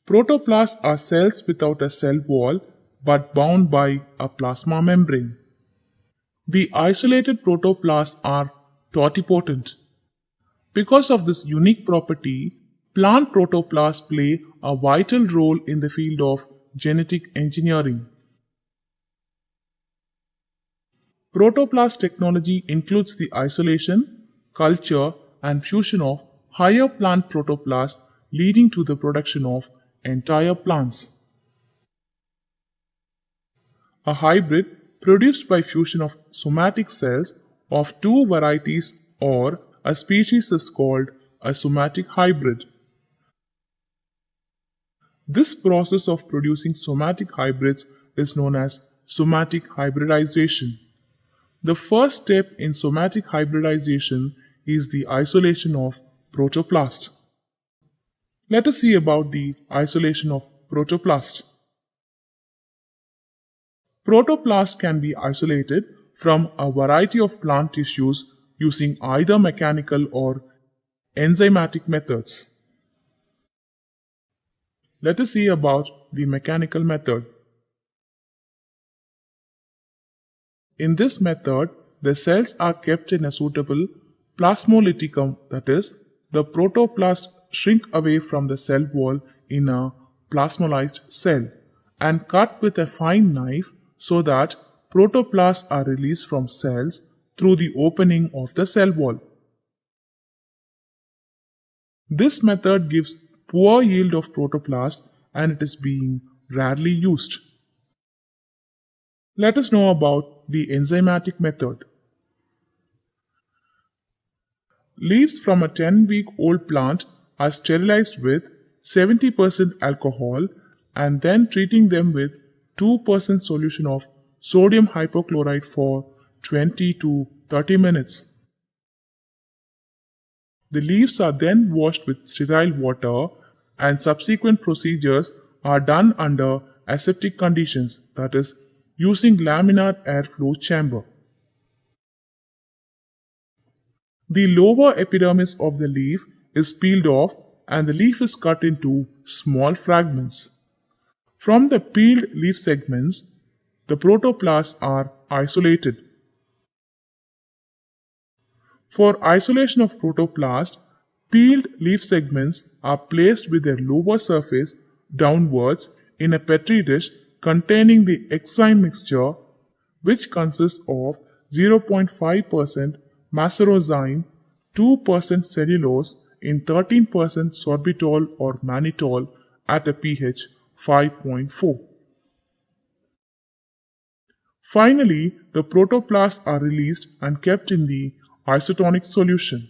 Protoplasts are cells without a cell wall but bound by a plasma membrane. The isolated protoplasts are totipotent. Because of this unique property, plant protoplasts play a vital role in the field of genetic engineering. Protoplast technology includes the isolation, culture, and fusion of higher plant protoplasts, leading to the production of entire plants. A hybrid produced by fusion of somatic cells of two varieties or a species is called a somatic hybrid. This process of producing somatic hybrids is known as somatic hybridization. The first step in somatic hybridization is the isolation of protoplast. Let us see about the isolation of protoplast. Protoplast can be isolated from a variety of plant tissues using either mechanical or enzymatic methods. Let us see about the mechanical method. In this method, the cells are kept in a suitable plasmolyticum, that is, the protoplast shrink away from the cell wall in a plasmolysed cell and cut with a fine knife so that protoplasts are released from cells through the opening of the cell wall. This method gives poor yield of protoplast and it is being rarely used. Let us know about the enzymatic method. Leaves from a 10-week-old plant are sterilized with 70% alcohol and then treating them with 2% solution of sodium hypochlorite for 20 to 30 minutes. The leaves are then washed with sterile water and subsequent procedures are done under aseptic conditions, that is, using laminar airflow chamber. The lower epidermis of the leaf is peeled off and the leaf is cut into small fragments. From the peeled leaf segments, the protoplasts are isolated. For isolation of protoplast, peeled leaf segments are placed with their lower surface downwards in a petri dish containing the exine mixture, which consists of 0.5% macerozine, 2% cellulose in 13% sorbitol or mannitol at a pH 5.4. Finally, the protoplasts are released and kept in the isotonic solution.